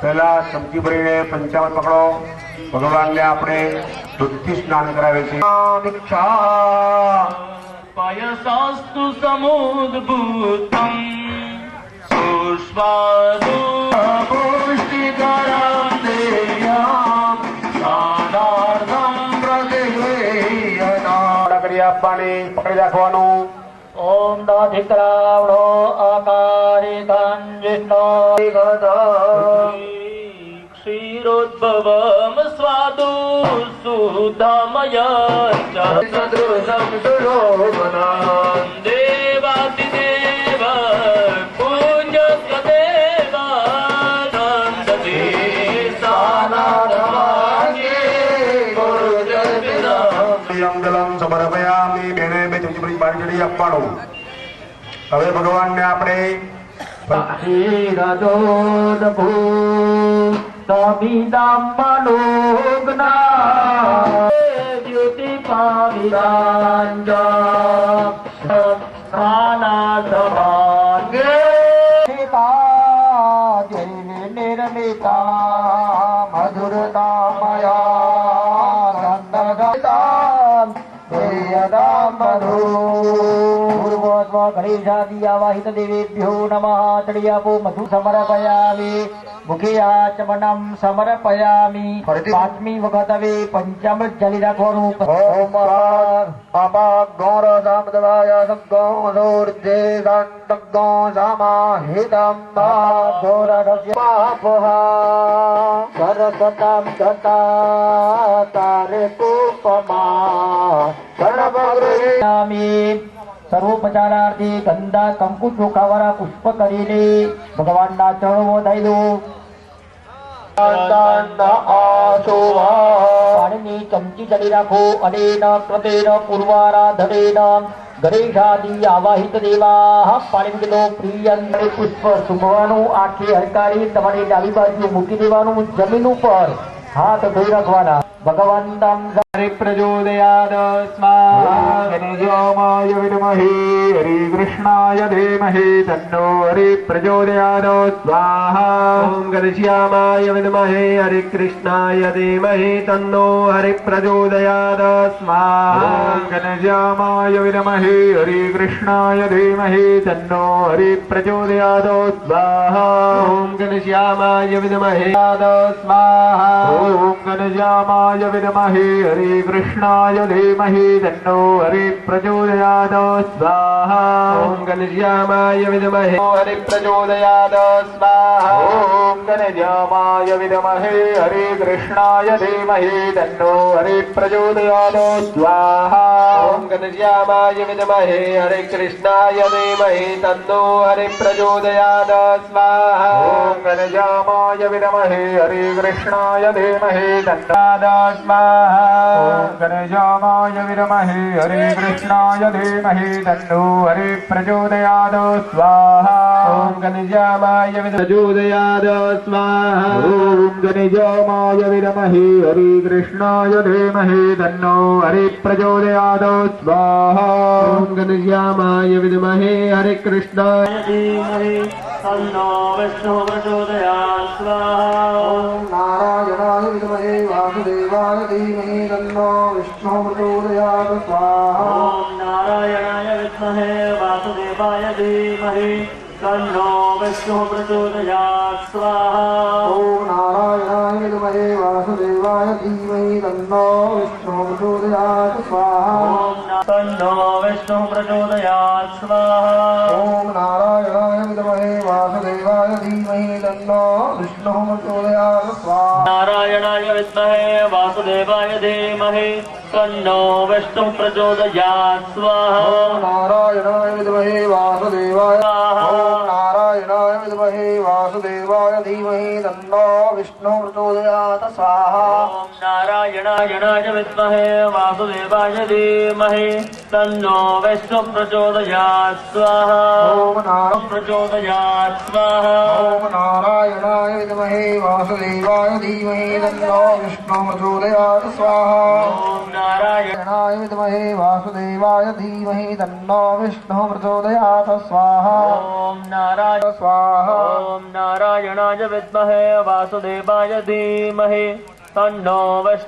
पहला चमकी भरीने पंचामृत पकड़ो। भगवान ने अपने दूधથી स्नान करावे छे। दीक्षा पायसास्तु समुद्भूतं सुस्वादु पुष्टिकरं देयं दानार्थं प्रतिगृह्यताम्। કરી આપવાની પકડી રાખવાનું। ओम दाधिक्रावणो आकारितं विष्णो क्षीरोद्भवं स्वादु सुधामयं सदृशं सुशोभनं देवादिदेव पूज्यस्वदेव नन्दति सानारवागे गुरुजनम् जलम समर्पयामि। बेने બે ચમચી ભરી પાણી ચડી આપવાનું। હવે ભગવાનને આપણે द्युति निर्मिता मधुरता मया गणेशादिवाहित देवेभ्यो नमः। तड़ियापो मधु समर्पयामि। मुखे आचमनम समर्पयामि। पांचमी वखत હવે પંચામૃત જલી રાખવાનું। ઓમ અપાગોર સામદવાય સગો દોર્જે સંતગો સમાહિતમ ગોરગસ્ય પાપહા સરસતમ ગતા તારે કુપમા सर्वगृह्णामि। सर्वोपचारार्थी गंधा कंकु ચોખાવાળા પુષ્પ કરીને ભગવાનના ચરણો ધરી દો। પાણીની ચમચી ચડી રાખો। અનેન કૃતેન પૂર્વારાધનેન ગણેશાદિ આવાહિત દેવાઃ પાણી મૂકી દો। પ્રિયં પુષ્પ સુમવાનું આખી હરકારી તમારી ડાબી બાજુ મૂકી દેવાનું। જમીન ઉપર हाथ धोई रखवाना। भगवन्तं हरिप्रचोदयात् स्वाहा। गणेशाय विद्महे हरिकृष्णाय धीमहि तन्नो हरिप्रचोदयात् स्वाहा। ओम गणेशाय विद्महे हरिकृष्णाय धीमहि तन्नो हरिप्रचोदयात् स्वाहा। ओम गणेशाय विद्महे हरिकृष्णाय धीमहि तन्नो हरिप्रचोदयात् स्वाहा। ओम गणेशाय विद्महे स्वाहा। ओम गणेशाय विद्महे हरिकृष्णाय धीमहि तन्नो हरिप्रचोदयात् स्वाहा। ओम गणेशाय विद्महे हरिप्रचोदयात् स्वाहा। ओम गणेशाय विद्महे हरिकृष्णाय धीमहि तन्नो हरिप्रचोदयात् स्वाहा। ओम गणेशाय विद्महे हरिकृष्णाय धीमहि तन्नो हरिप्रचोदयात् स्वाहा। ओम गणेशाय विद्महे हरिकृष्णाय धीमहि तन्नो स्वाहा। ओम गणेशाय विद्महे हरिकृष्णाय धीमहि तन्नो हरिप्रचोदयात् स्वाहा। ओम गणेशाय प्रचोदयात् स्वाहा। ओम गणेशाय विद्महे हरिकृष्णाय धीमहि तन्नो हरिप्रचोदयात् स्वाहा। ओम गणेशाय विद्महे हरिकृष्णाय धीमहि तन्नो विष्णुः प्रचोदयात् स्वाहा। नारायणाय विद्महे वासुदेवाय धीमहि तन्नो विष्णुः प्रचोदयात् स्वाहा। ओम नारायणाय विद्महे वासुदेवाय धीमहि तन्नो विष्णुः प्रचोदयात् स्वाहा। ओम नारायणाय विद्महे वासुदेवाय धीमहि तन्नो विष्णुः प्रचोदयात् स्वाहा। ओम तन्नो विष्णुः प्रचोदयात् स्वाहा। ओम नारायणाय विद्महे वासुदेवाय धीमहि तन्नो विष्णुः प्रचोदयात् स्वाहा। नारायणाय विद्महे वासुदेवाय धीमहि तन्नो विष्णुः प्रचोदयात् स्वाहा। नारायणाय विद्महे वासुदेवाय नारायणाय विद्महे वासुदेवाय धीमहि तन्नो विष्णुः प्रचोदयात् स्वाहा। ओम नारायणाय विद्महे वासुदेवाय धीमहि तन्नो विष्णु प्रचोदयात् स्वाहा ॐ नारायण प्रचोदयात् स्वाहा ॐ नारायणाय विद्महे वासुदेवाय धीमहि तन्नो विष्णु प्रचोदयात् स्वाहा ॐ नारायण नारायणाय विद्महे वासुदेवाय धीमहि तन्नो विष्णु प्रचोदयात् स्वाहा ॐ नारायण स्वाहा ॐ नारायणाय विद्महे वासुदेवाय धीमहि तन्नो विष्णु